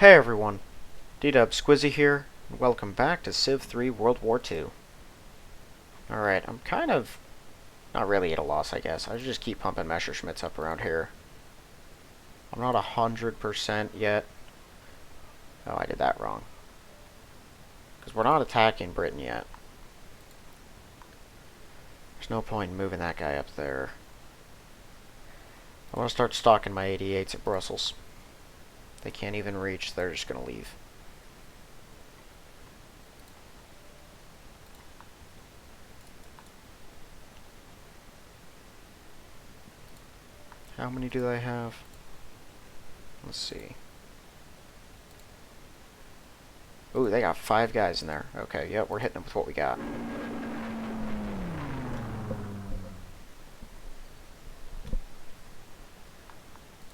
Hey everyone, D-Dub Squizzy here, and welcome back to Civ 3 World War II. Alright, I'm kind of not really at a loss, I guess. I should just keep pumping Messerschmitts up around here. I'm not 100% yet. Oh, I did that wrong. Because we're not attacking Britain yet. There's no point in moving that guy up there. I want to start stocking my 88s at Brussels. They can't even reach, they're just going to leave. How many do they have? Let's see. Ooh, they got 5 guys in there. Okay, yep, we're hitting them with what we got.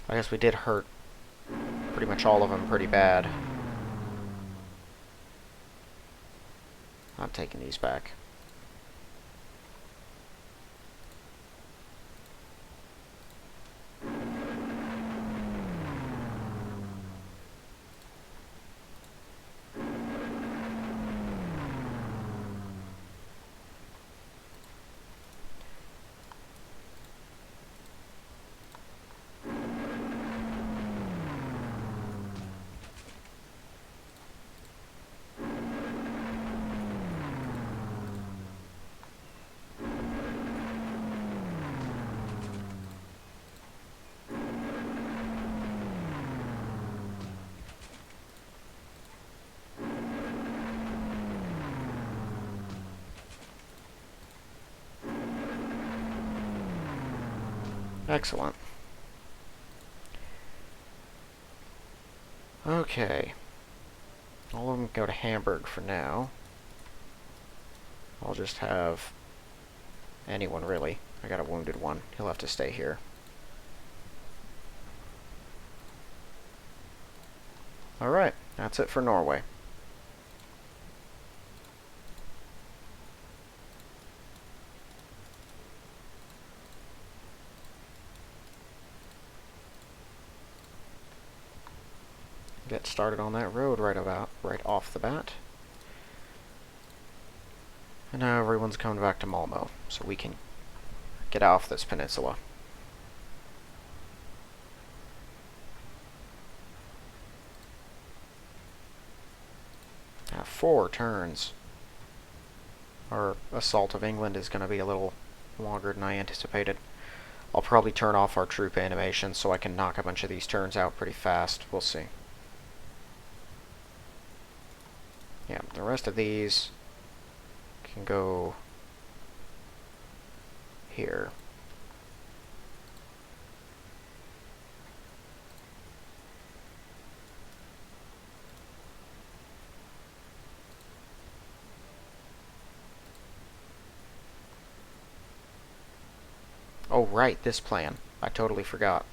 I guess we did hurt pretty much all of them pretty bad. I'm taking these back. Excellent. Okay. All of them go to Hamburg for now. I'll just have anyone, really. I got a wounded one. He'll have to stay here. Alright, that's it for Norway. Get started on that road right off the bat. And now everyone's coming back to Malmo, so we can get off this peninsula. Now 4 turns. Our assault of England is going to be a little longer than I anticipated. I'll probably turn off our troop animation so I can knock a bunch of these turns out pretty fast. We'll see. Yeah, the rest of these can go here. Oh, right, this plan. I totally forgot.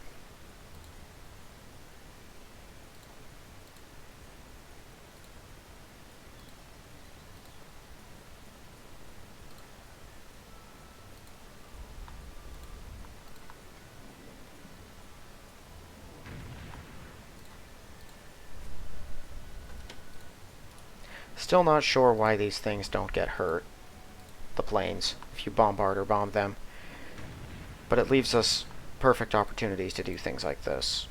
Still not sure why these things don't get hurt. The planes, if you bombard or bomb them. But it leaves us perfect opportunities to do things like this.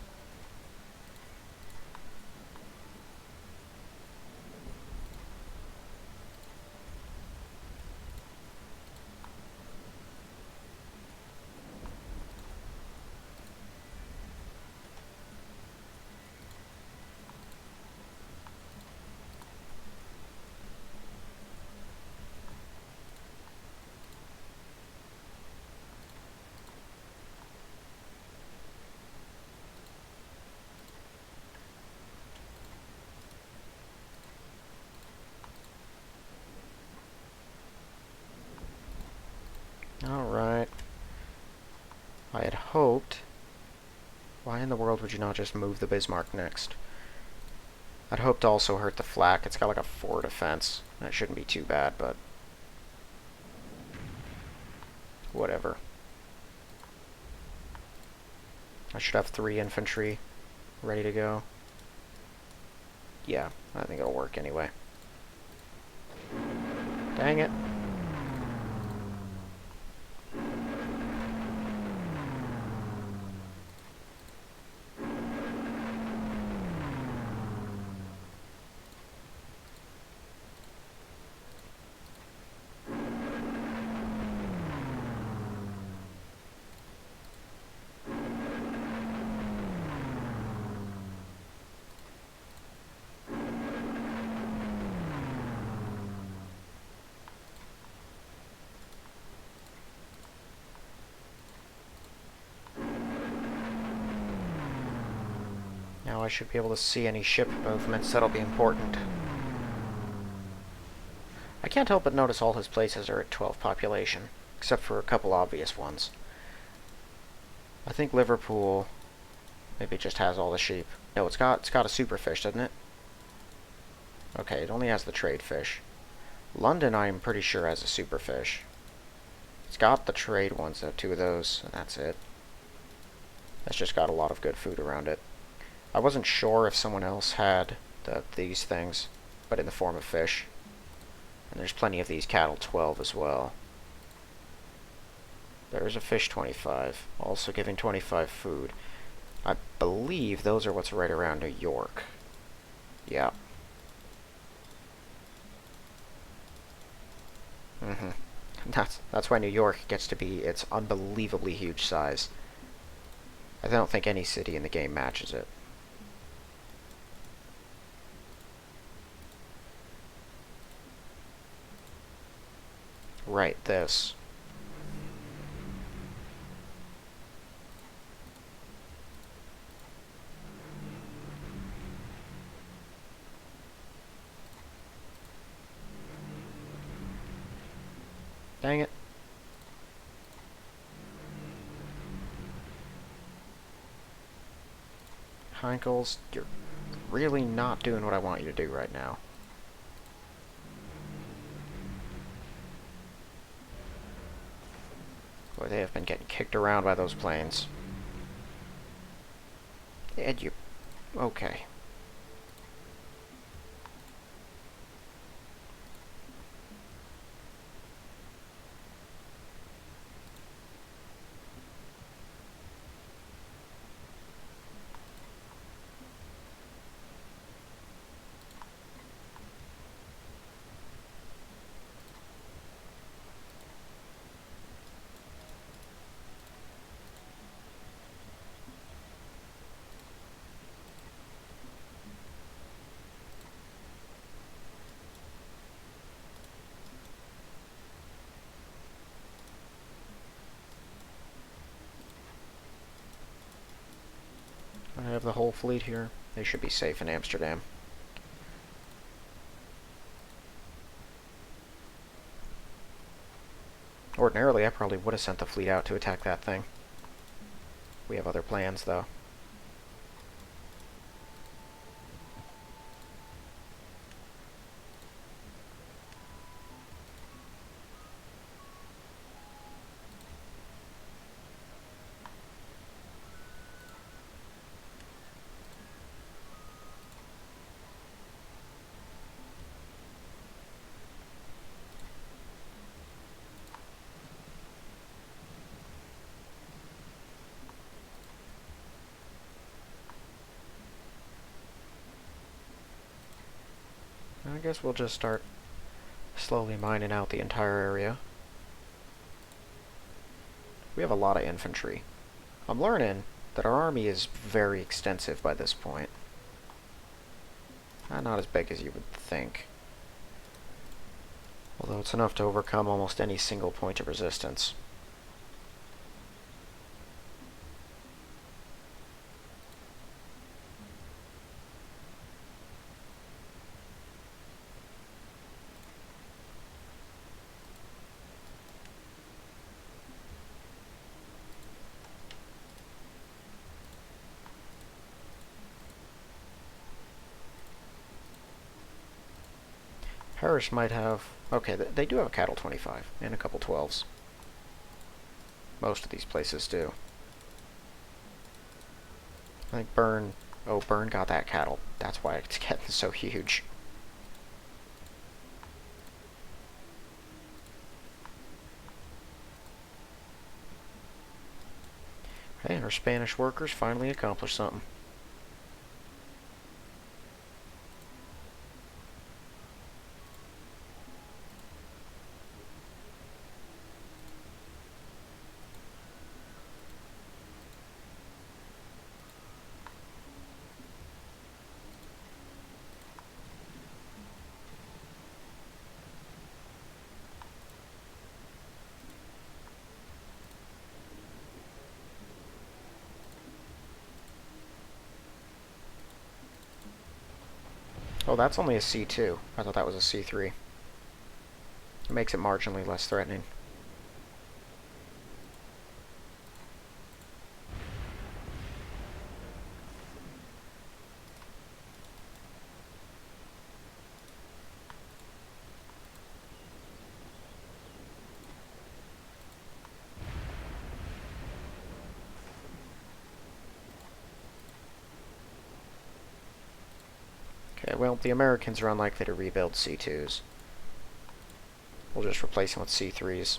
Alright. I had hoped... Why in the world would you not just move the Bismarck next? I'd hoped to also hurt the flak. It's got like a 4 defense. That shouldn't be too bad, but... whatever. I should have 3 infantry ready to go. Yeah, I think it'll work anyway. Dang it. Now I should be able to see any ship movements that'll be important. I can't help but notice all his places are at 12 population, except for a couple obvious ones. I think Liverpool maybe just has all the sheep. No, it's got a superfish, doesn't it? Okay, it only has the trade fish. London, I'm pretty sure, has a superfish. It's got the trade ones, though, 2 of those, and that's it. That's just got a lot of good food around it. I wasn't sure if someone else had these things, but in the form of fish. And there's plenty of these cattle 12 as well. There's a fish 25, also giving 25 food. I believe those are what's right around New York. Yeah. That's why New York gets to be its unbelievably huge size. I don't think any city in the game matches it. Right, this. Dang it. Heinkels, you're really not doing what I want you to do right now. Boy, they have been getting kicked around by those planes. And you... Okay. I have the whole fleet here. They should be safe in Amsterdam. Ordinarily, I probably would have sent the fleet out to attack that thing. We have other plans, though. I guess we'll just start slowly mining out the entire area. We have a lot of infantry. I'm learning that our army is very extensive by this point. Not as big as you would think. Although it's enough to overcome almost any single point of resistance. Paris might have... Okay, they do have a cattle 25 and a couple 12s. Most of these places do. I think Bern Oh, Burn got that cattle. That's why it's getting so huge. Hey, our Spanish workers finally accomplished something. Oh, that's only a C2. I thought that was a C3. It makes it marginally less threatening. Okay, well, the Americans are unlikely to rebuild C2s. We'll just replace them with C3s.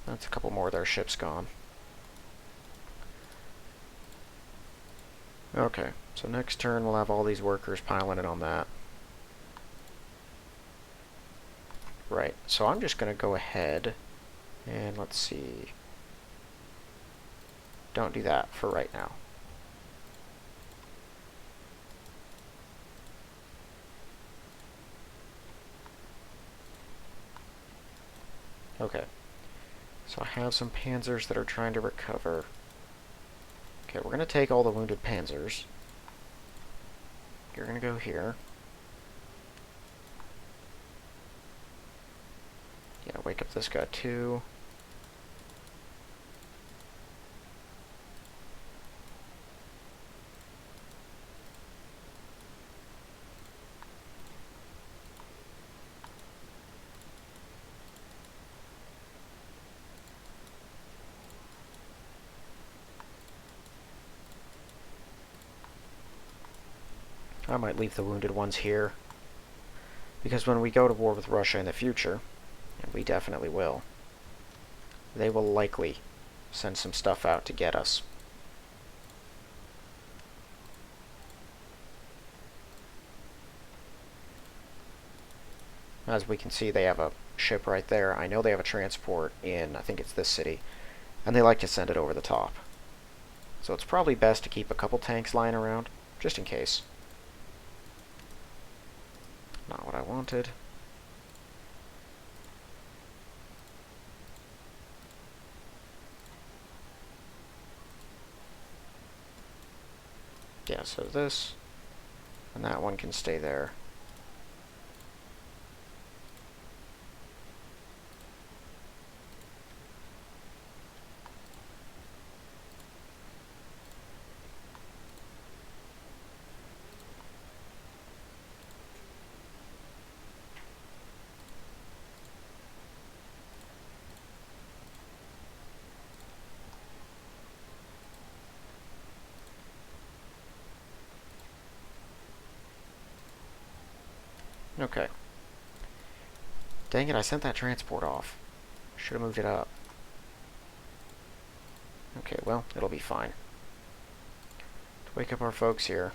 That's a couple more of their ships gone. Okay, so next turn we'll have all these workers piling in on that. Right, so I'm just going to go ahead and let's see. Don't do that for right now. Okay, so I have some panzers that are trying to recover. Okay, we're going to take all the wounded panzers. You're going to go here. Yeah, wake up this guy too. I might leave the wounded ones here, because when we go to war with Russia in the future, and we definitely will, they will likely send some stuff out to get us. As we can see, they have a ship right there. I know they have a transport in, I think it's this city, and they like to send it over the top. So it's probably best to keep a couple tanks lying around, just in case. Not what I wanted. Yeah, so this, and that one can stay there. Okay. Dang it, I sent that transport off. Should have moved it up. Okay, well, it'll be fine. Let's wake up our folks here.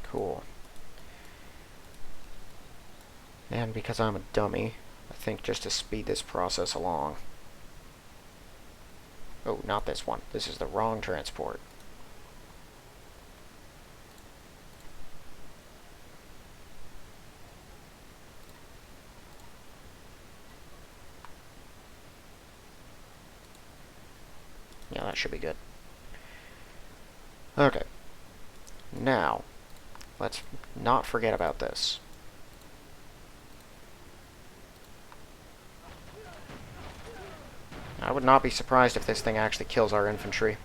Cool. And because I'm a dummy, I think just to speed this process along. Oh, not this one. This is the wrong transport. Yeah, that should be good. Okay. Now, let's not forget about this. I would not be surprised if this thing actually kills our infantry.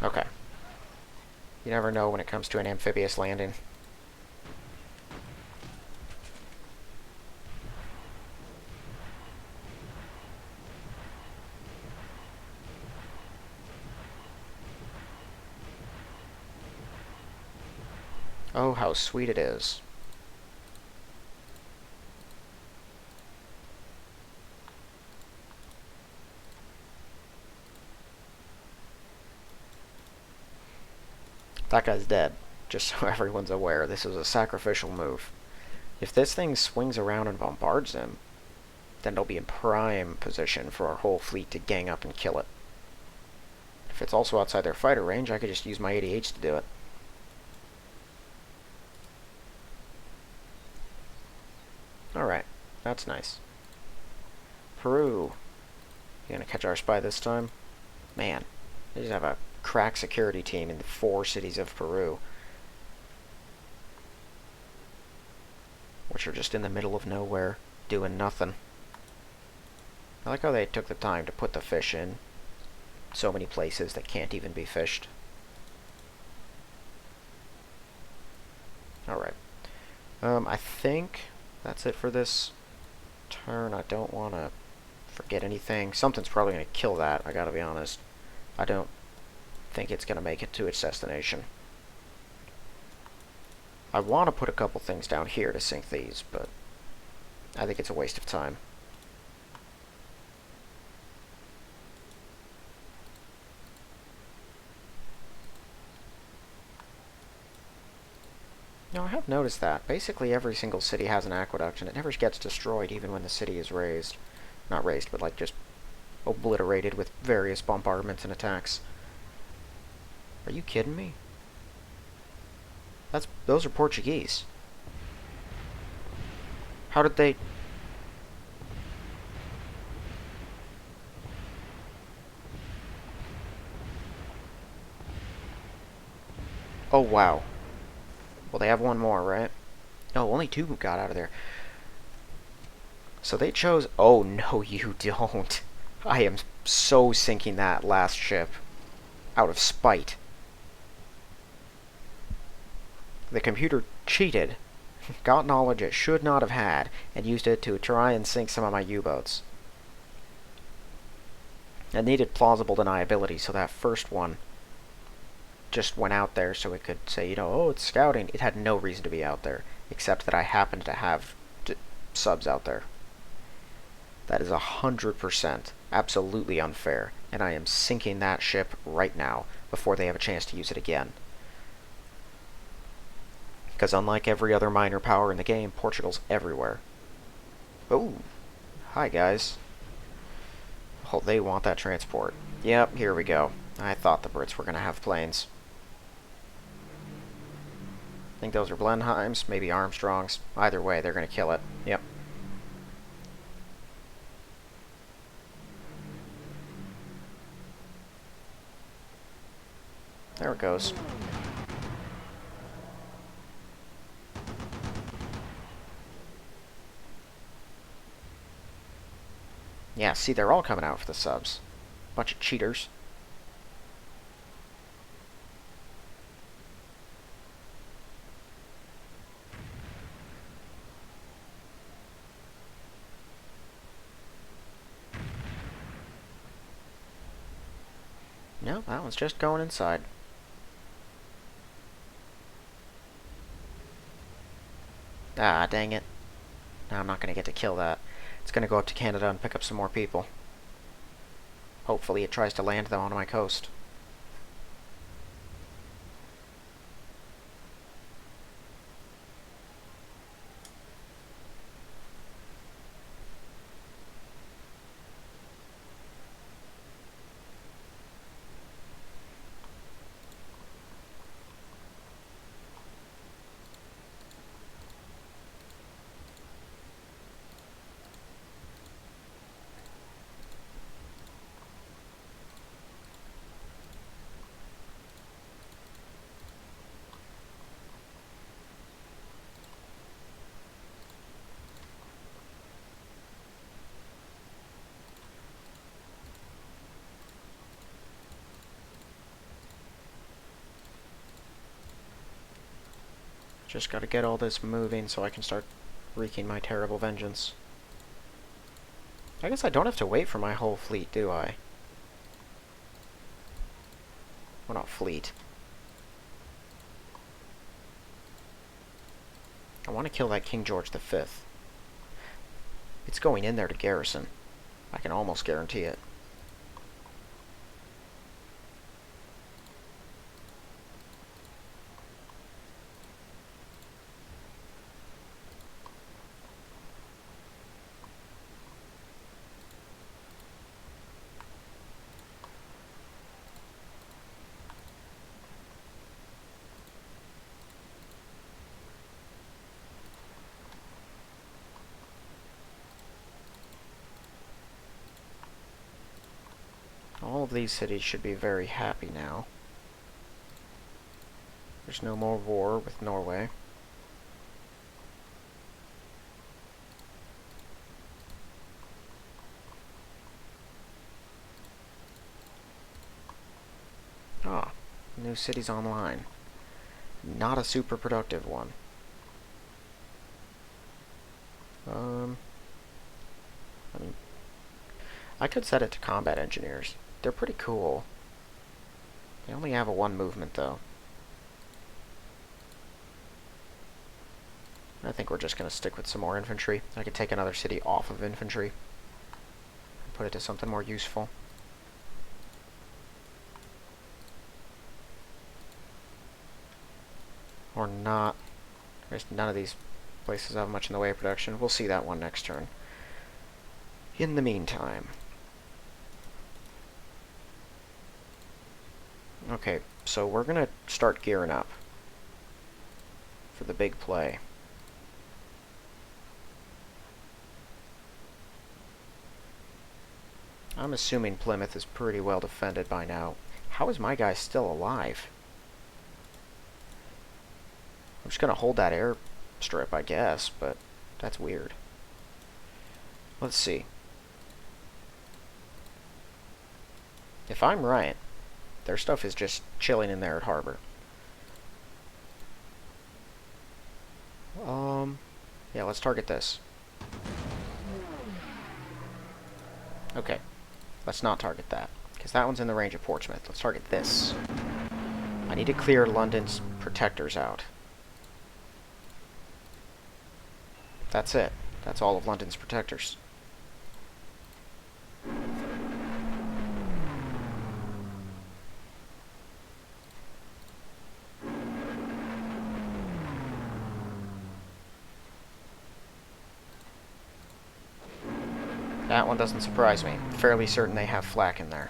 Okay. You never know when it comes to an amphibious landing. Oh, how sweet it is. That guy's dead. Just so everyone's aware, this was a sacrificial move. If this thing swings around and bombards him, then it'll be in prime position for our whole fleet to gang up and kill it. If it's also outside their fighter range, I could just use my 88s to do it. Alright, that's nice. Peru. You gonna catch our spy this time? Man, they just have a crack security team in the 4 cities of Peru, which are just in the middle of nowhere, doing nothing. I like how they took the time to put the fish in so many places that can't even be fished. Alright. I think that's it for this turn. I don't want to forget anything. Something's probably going to kill that, I gotta be honest. I don't think it's going to make it to its destination. I want to put a couple things down here to sink these, but I think it's a waste of time. Now, I have noticed that basically every single city has an aqueduct, and it never gets destroyed even when the city is razed. Not razed, but like just obliterated with various bombardments and attacks. Are you kidding me? Those are Portuguese. How did they... Oh, wow. Well, they have one more, right? No, only 2 got out of there. So they chose... Oh, no, you don't. I am so sinking that last ship. Out of spite. The computer cheated, got knowledge it should not have had, and used it to try and sink some of my U-boats. It needed plausible deniability, so that first one just went out there so it could say, oh, it's scouting. It had no reason to be out there, except that I happened to have subs out there. That is 100% absolutely unfair, and I am sinking that ship right now before they have a chance to use it again. Because unlike every other minor power in the game, Portugal's everywhere. Oh, hi guys. Oh, they want that transport. Yep, here we go. I thought the Brits were going to have planes. I think those are Blenheims, maybe Armstrongs. Either way, they're going to kill it. Yep. There it goes. Yeah, see, they're all coming out for the subs. Bunch of cheaters. No, that one's just going inside. Ah, dang it. Now I'm not going to get to kill that. It's going to go up to Canada and pick up some more people. Hopefully it tries to land them on my coast. Just gotta get all this moving so I can start wreaking my terrible vengeance. I guess I don't have to wait for my whole fleet, do I? Well, not fleet. I want to kill that King George V. It's going in there to garrison. I can almost guarantee it. All of these cities should be very happy now. There's no more war with Norway. Ah, new city's online. Not a super productive one. I mean, I could set it to combat engineers. They're pretty cool. They only have a 1 movement, though. I think we're just going to stick with some more infantry. I could take another city off of infantry and put it to something more useful. Or not. There's none of these places have much in the way of production. We'll see that one next turn. In the meantime... Okay, so we're going to start gearing up for the big play. I'm assuming Plymouth is pretty well defended by now. How is my guy still alive? I'm just going to hold that airstrip, I guess, but that's weird. Let's see. If I'm right, their stuff is just chilling in there at harbor. Yeah, let's target this. Okay, let's not target that, because that one's in the range of Portsmouth. Let's target this. I need to clear London's protectors out. That's it. That's all of London's protectors. That one doesn't surprise me. Fairly certain they have flak in there.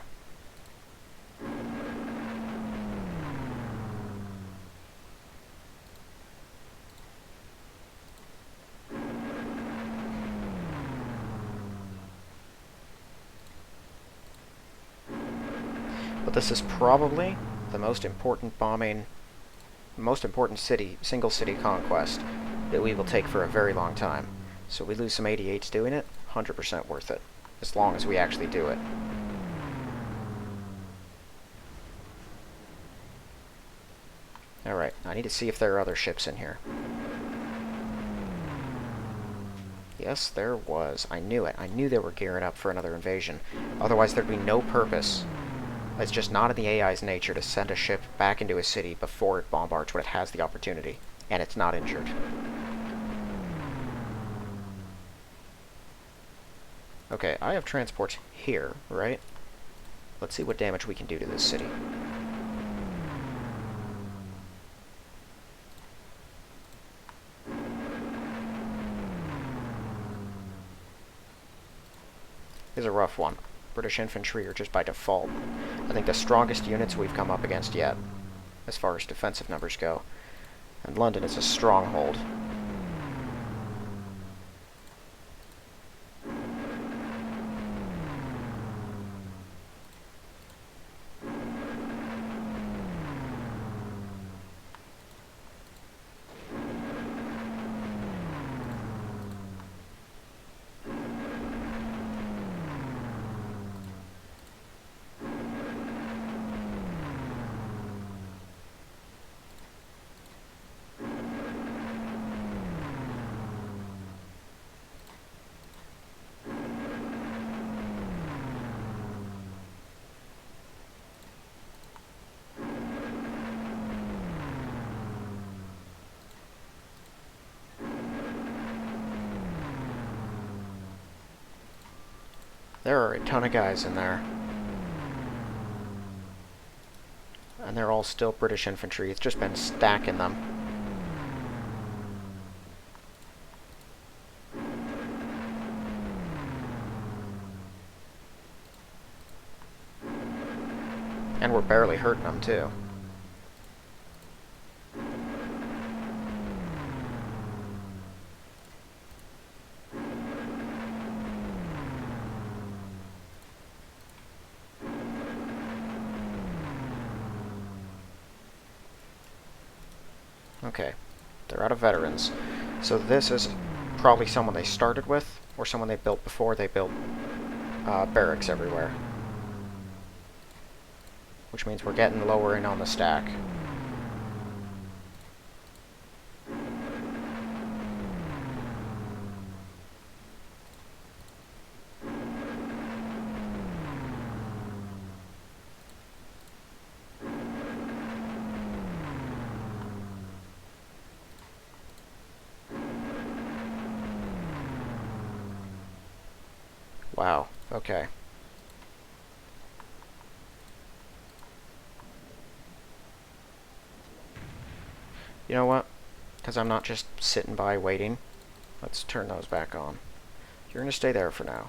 But this is probably the most important single city conquest that we will take for a very long time. So we lose some 88s doing it, 100% worth it, as long as we actually do it. Alright, I need to see if there are other ships in here. Yes, there was. I knew it. I knew they were gearing up for another invasion. Otherwise, there'd be no purpose. It's just not in the AI's nature to send a ship back into a city before it bombards when it has the opportunity, and it's not injured. Okay, I have transports here, right? Let's see what damage we can do to this city. Is a rough one. British infantry are just by default, I think, the strongest units we've come up against yet, as far as defensive numbers go. And London is a stronghold. There are a ton of guys in there. And they're all still British infantry. It's just been stacking them. And we're barely hurting them, too. Okay, they're out of veterans. So this is probably someone they started with, or someone they built before they built barracks everywhere. Which means we're getting lower in on the stack. Wow, okay. You know what? Because I'm not just sitting by waiting, let's turn those back on. You're going to stay there for now.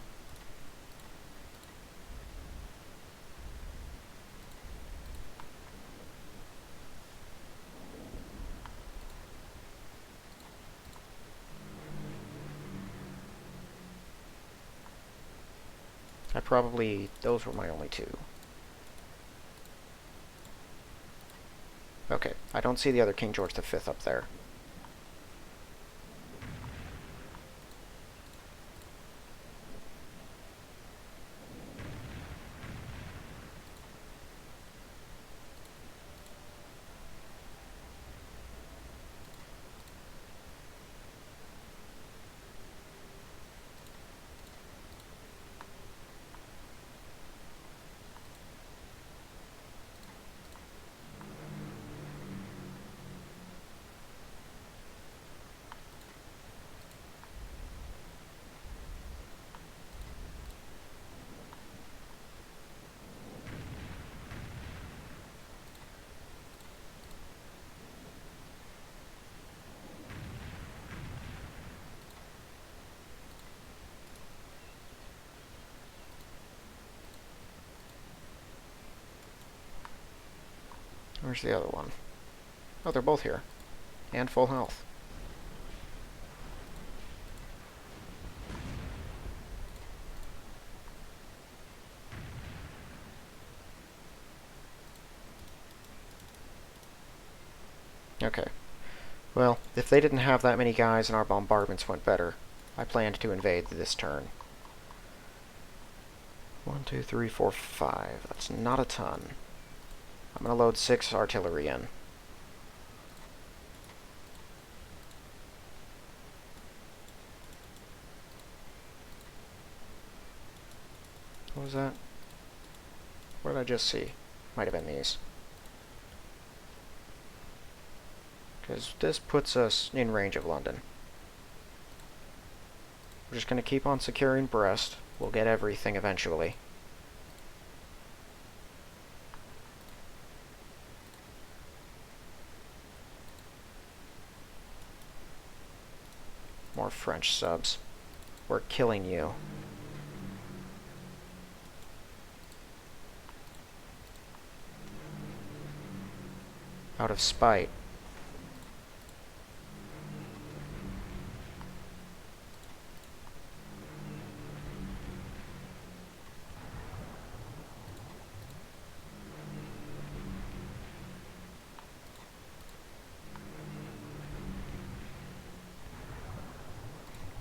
Those were my only two. Okay, I don't see the other King George V up there. Where's the other one? Oh, they're both here. And full health. Okay. Well, if they didn't have that many guys and our bombardments went better, I planned to invade this turn. 1, 2, 3, 4, 5. That's not a ton. I'm going to load 6 artillery in. What was that? What did I just see? Might have been these. Because this puts us in range of London. We're just going to keep on securing Brest. We'll get everything eventually. More French subs. We're killing you. Out of spite.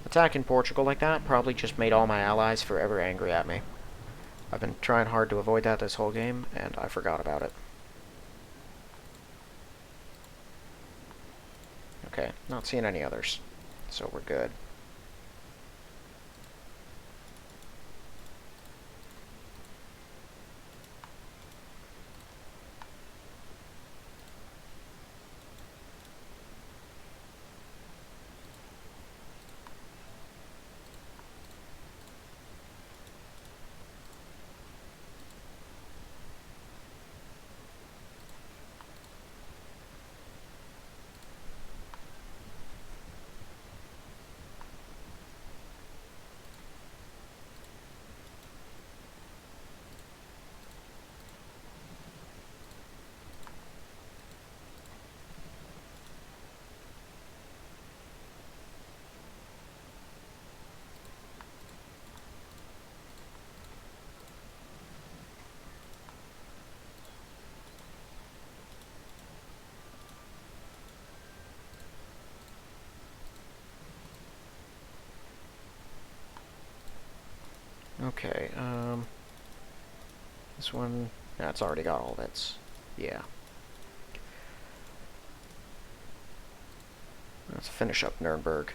Attacking Portugal like that probably just made all my allies forever angry at me. I've been trying hard to avoid that this whole game, and I forgot about it. Okay, not seeing any others, so we're good. Okay, this one, yeah, it's already got all of its, yeah. Let's finish up Nuremberg.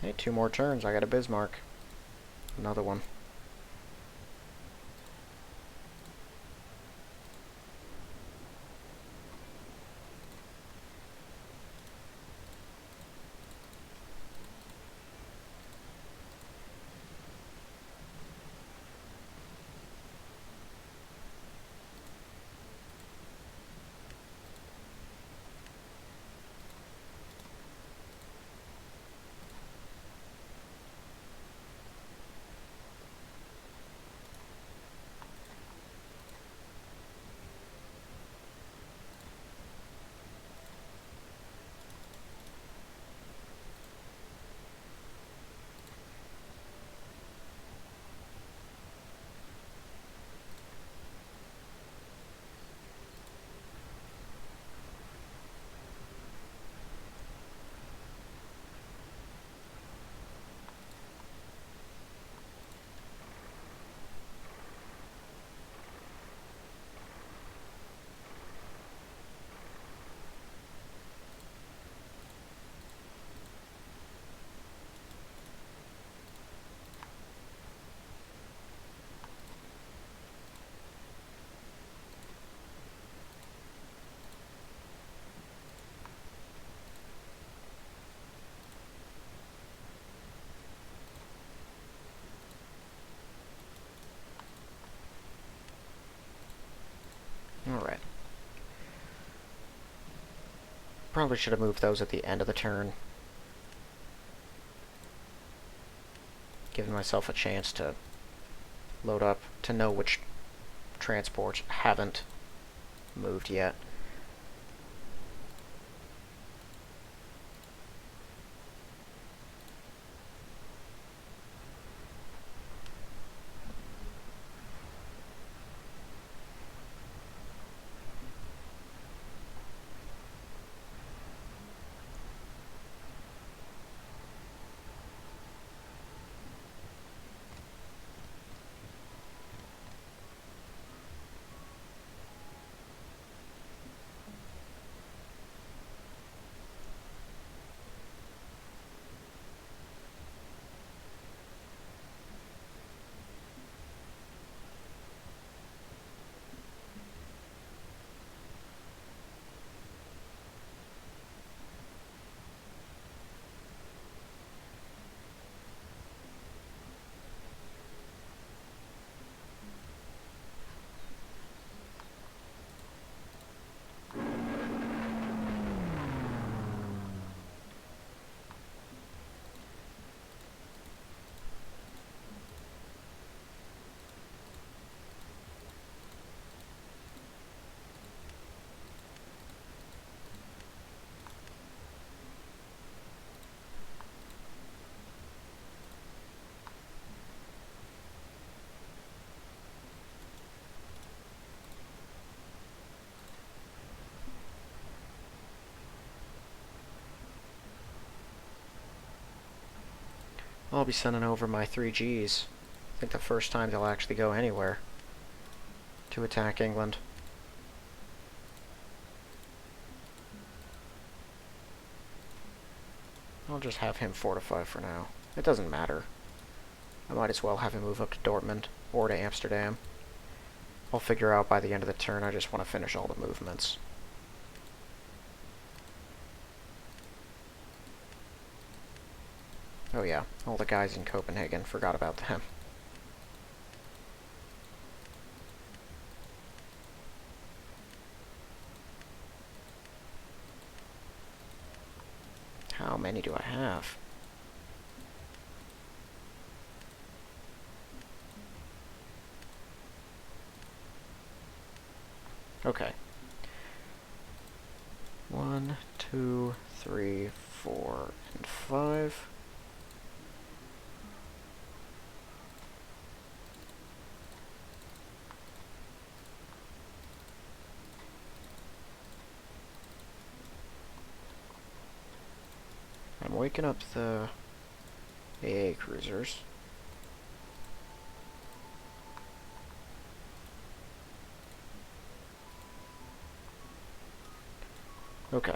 Hey, 2 more turns, I got a Bismarck. Another one. Alright. Probably should have moved those at the end of the turn. Giving myself a chance to load up, to know which transports haven't moved yet. I'll be sending over my 3Gs. I think the first time they'll actually go anywhere to attack England. I'll just have him fortify for now. It doesn't matter. I might as well have him move up to Dortmund or to Amsterdam. I'll figure out by the end of the turn. I just want to finish all the movements. Oh yeah, all the guys in Copenhagen. Forgot about them. How many do I have? Okay. 1, 2, 3, 4, and 5. I'm waking up the AA cruisers. Okay.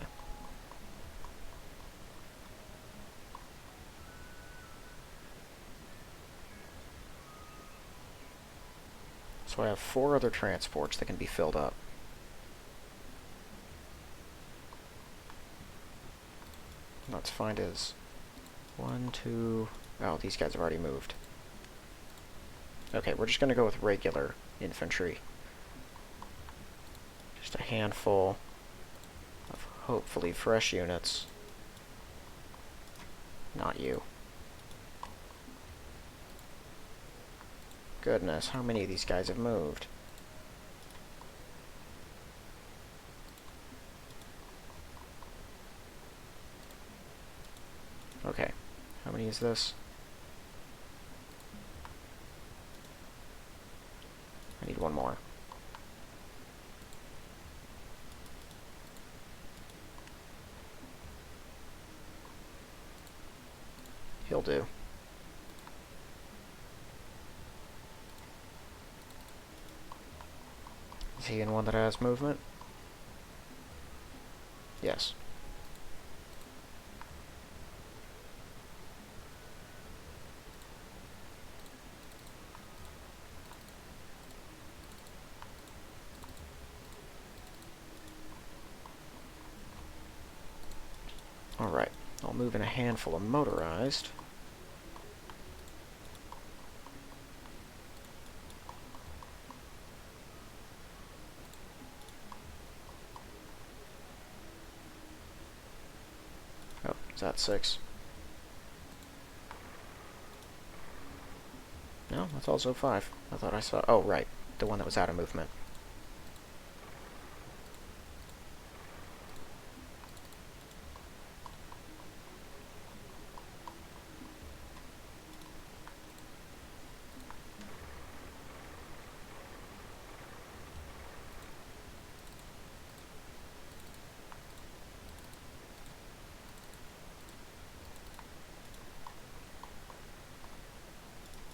So I have 4 other transports that can be filled up. Let's find his 1, 2... Oh, these guys have already moved. Okay, we're just going to go with regular infantry. Just a handful of hopefully fresh units. Not you. Goodness, how many of these guys have moved? Okay, how many is this? I need one more. He'll do. Is he in one that has movement? Yes. Alright, I'll move in a handful of motorized. Oh, is that 6? No, that's also 5. I thought I saw... Oh, right. The one that was out of movement.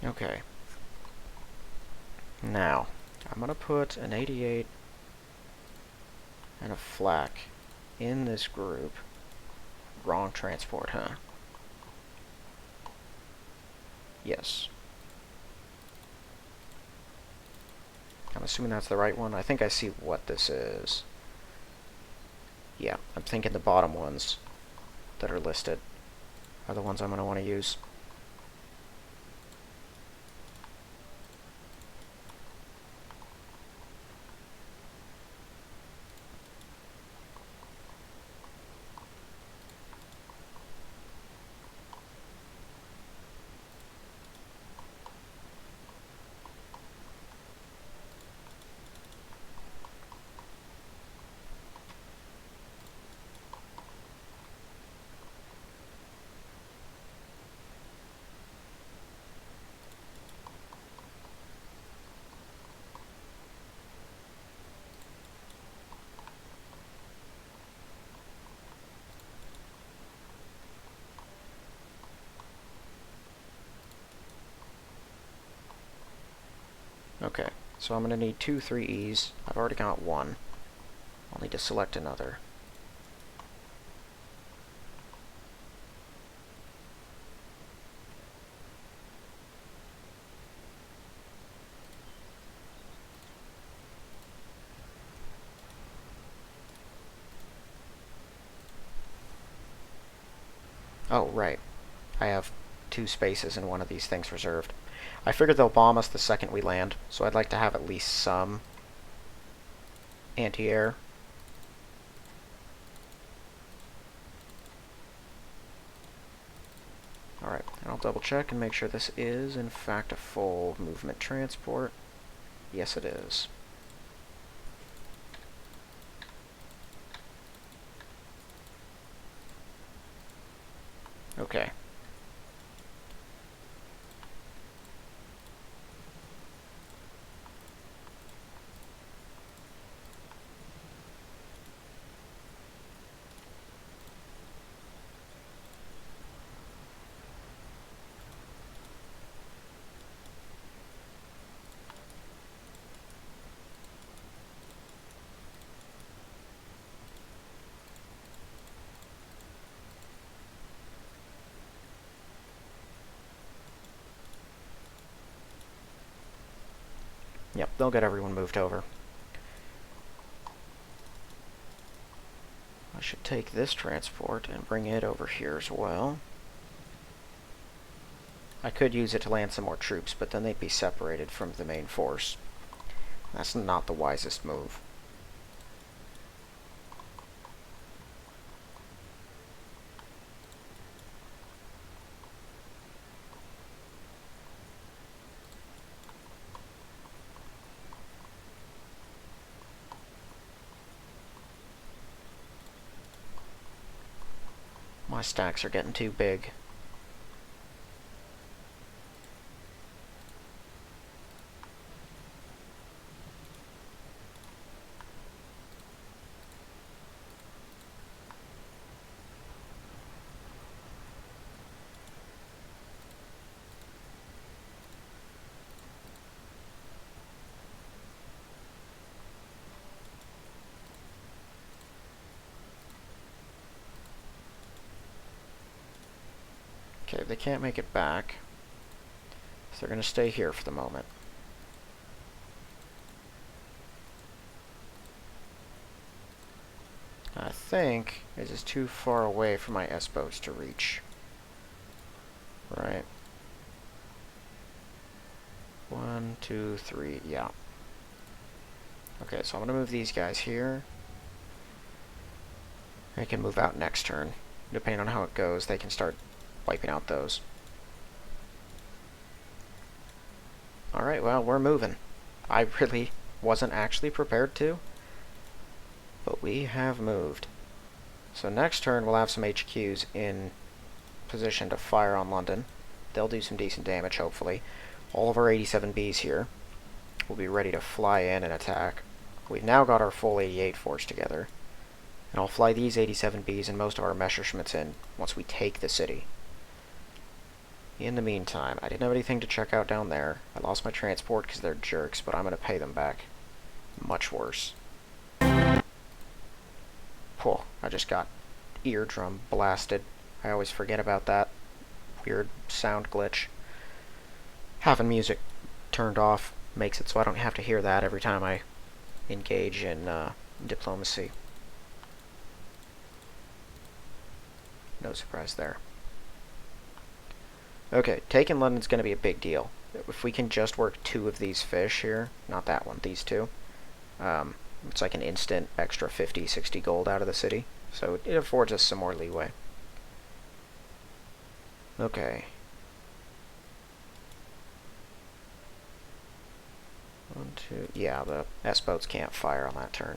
Okay. Now, I'm going to put an 88 and a flak in this group. Wrong transport, huh? Yes. I'm assuming that's the right one. I think I see what this is. Yeah, I'm thinking the bottom ones that are listed are the ones I'm going to want to use. Okay, so I'm going to need 2 3Es. I've already got one. I'll need to select another. Oh, right. I have 2 spaces in one of these things reserved. I figured they'll bomb us the second we land, so I'd like to have at least some anti-air. Alright, and I'll double check and make sure this is, in fact, a full movement transport. Yes, it is. Okay. Yep, they'll get everyone moved over. I should take this transport and bring it over here as well. I could use it to land some more troops, but then they'd be separated from the main force. That's not the wisest move. My stacks are getting too big. Okay, they can't make it back, so they're going to stay here for the moment. I think this is too far away for my S-boats to reach. Right. 1, 2, 3, yeah. Okay, so I'm going to move these guys here. They can move out next turn. Depending on how it goes, they can start wiping out those. Alright, well, we're moving. I really wasn't actually prepared to, but we have moved. So next turn we'll have some HQs in position to fire on London. They'll do some decent damage, hopefully. All of our 87Bs here will be ready to fly in and attack. We've now got our full 88 force together. And I'll fly these 87Bs and most of our Messerschmitts in once we take the city. In the meantime, I didn't have anything to check out down there. I lost my transport because they're jerks, but I'm going to pay them back. Much worse. Whew, I just got eardrum blasted. I always forget about that weird sound glitch. Having music turned off makes it so I don't have to hear that every time I engage in diplomacy. No surprise there. Okay, taking London's going to be a big deal. If we can just work 2 of these fish here, not that one, these 2, it's like an instant extra 50, 60 gold out of the city. So it affords us some more leeway. Okay. 1, 2, yeah, the S-boats can't fire on that turn.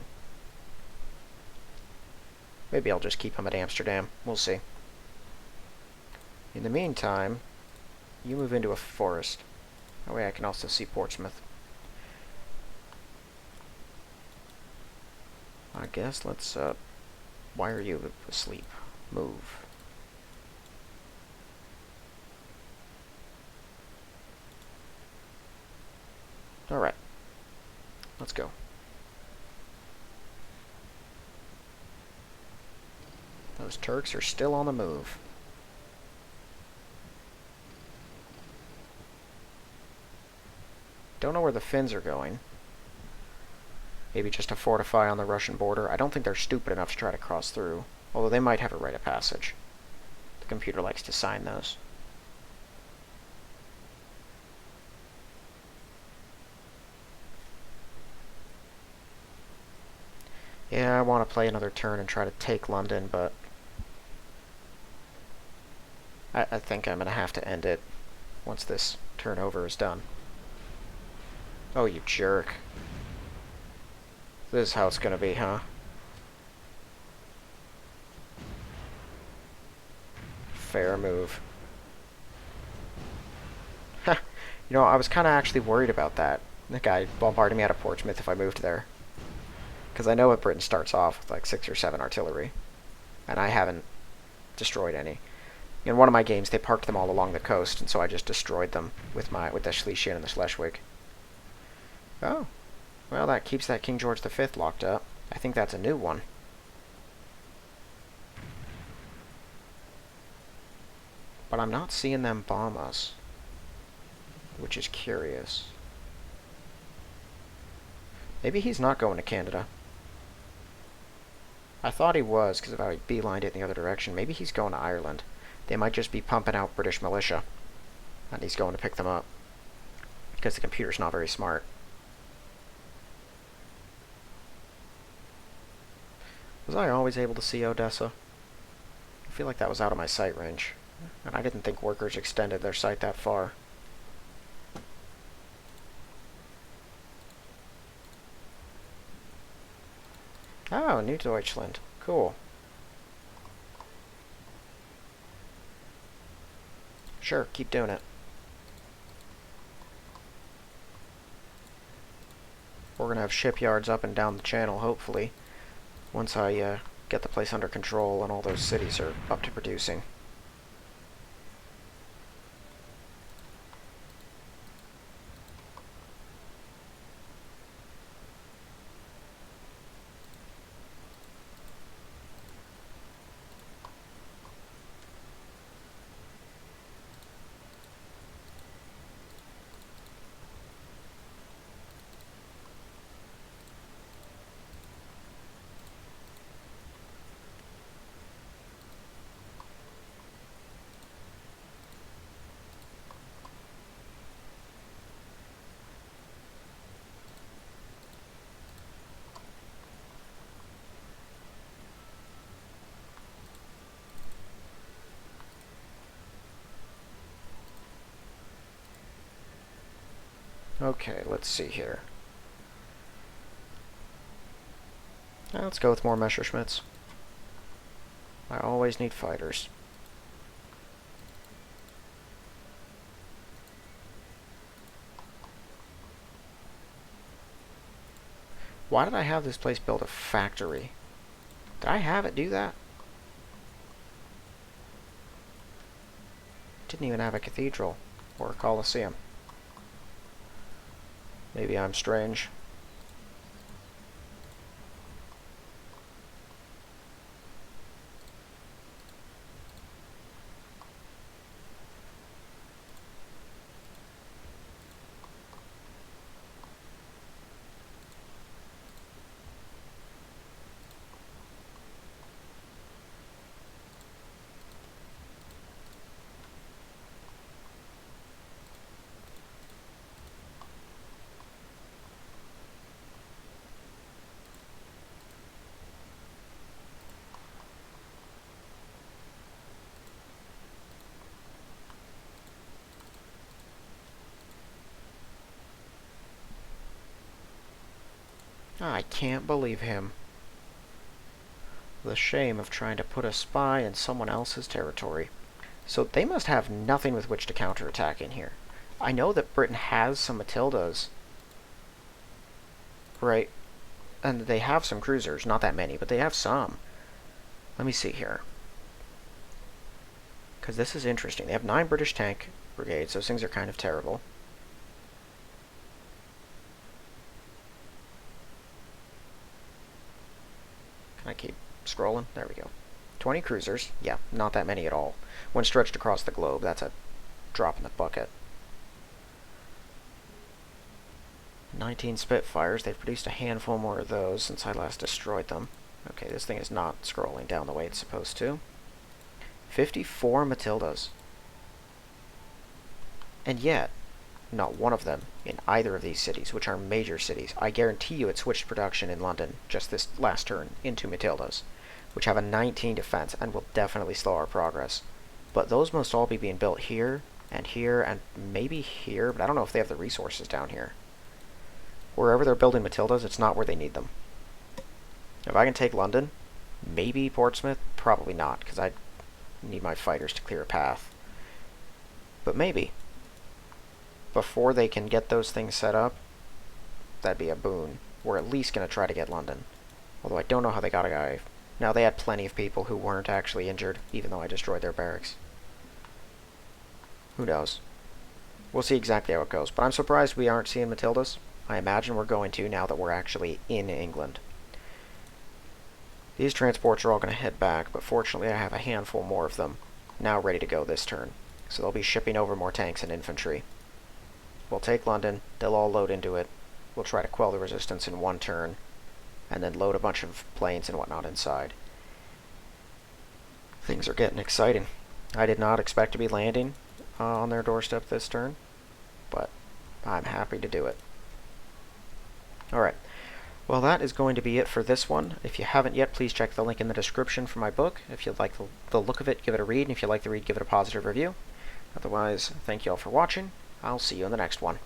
Maybe I'll just keep them at Amsterdam. We'll see. In the meantime, you move into a forest. That way I can also see Portsmouth. I guess let's, why are you asleep? Move. Alright. Let's go. Those Turks are still on the move. Don't know where the Finns are going. Maybe just to fortify on the Russian border. I don't think they're stupid enough to try to cross through. Although they might have a rite of passage. The computer likes to sign those. Yeah, I want to play another turn and try to take London, but I think I'm going to have to end it once this turnover is done. Oh, you jerk. This is how it's going to be, huh? Fair move. You know, I was kind of actually worried about that. The guy bombarding me out of Portsmouth if I moved there. Because I know what Britain starts off with like 6 or 7 artillery. And I haven't destroyed any. In one of my games, they parked them all along the coast, and so I just destroyed them with the Schlesien and the Schleswig. Oh. Well, that keeps that King George V locked up. I think that's a new one. But I'm not seeing them bomb us. Which is curious. Maybe he's not going to Canada. I thought he was, because if I beelined it in the other direction, maybe he's going to Ireland. They might just be pumping out British militia, and he's going to pick them up, because the computer's not very smart. Was I always able to see Odessa? I feel like that was out of my sight range, and I didn't think workers extended their sight that far. Oh, New Deutschland. Cool. Sure, keep doing it. We're going to have shipyards up and down the channel, hopefully, once I get the place under control and all those cities are up to producing. Okay, let's see here. Let's go with more Messerschmitts. I always need fighters. Why did I have this place build a factory? Did I have it do that? Didn't even have a cathedral or a coliseum. Maybe I'm strange. I can't believe him. The shame of trying to put a spy in someone else's territory. So they must have nothing with which to counterattack in here. I know that Britain has some Matildas. Right? And they have some cruisers. Not that many, but they have some. Let me see here. Because this is interesting. They have 9 British tank brigades. Those things are kind of terrible. Can I keep scrolling? There we go. 20 cruisers. Yeah, not that many at all. When stretched across the globe, that's a drop in the bucket. 19 Spitfires. They've produced a handful more of those since I last destroyed them. Okay, this thing is not scrolling down the way it's supposed to. 54 Matildas. And yet, not one of them in either of these cities, which are major cities. I guarantee you it switched production in London just this last turn into Matildas, which have a 19 defense and will definitely slow our progress. But those must all be being built here, and maybe here, but I don't know if they have the resources down here. Wherever they're building Matildas, it's not where they need them. If I can take London, maybe Portsmouth, probably not, because I need my fighters to clear a path. But maybe. Before they can get those things set up, that'd be a boon. We're at least going to try to get London. Although I don't know how they got a guy. Now, they had plenty of people who weren't actually injured, even though I destroyed their barracks. Who knows? We'll see exactly how it goes. But I'm surprised we aren't seeing Matildas. I imagine we're going to now that we're actually in England. These transports are all going to head back, but fortunately I have a handful more of them now ready to go this turn. So they'll be shipping over more tanks and infantry. We'll take London, they'll all load into it, we'll try to quell the resistance in one turn, and then load a bunch of planes and whatnot inside. Things are getting exciting. I did not expect to be landing on their doorstep this turn, but I'm happy to do it. Alright, well that is going to be it for this one. If you haven't yet, please check the link in the description for my book. If you like the look of it, give it a read, and if you like the read, give it a positive review. Otherwise, thank you all for watching. I'll see you in the next one.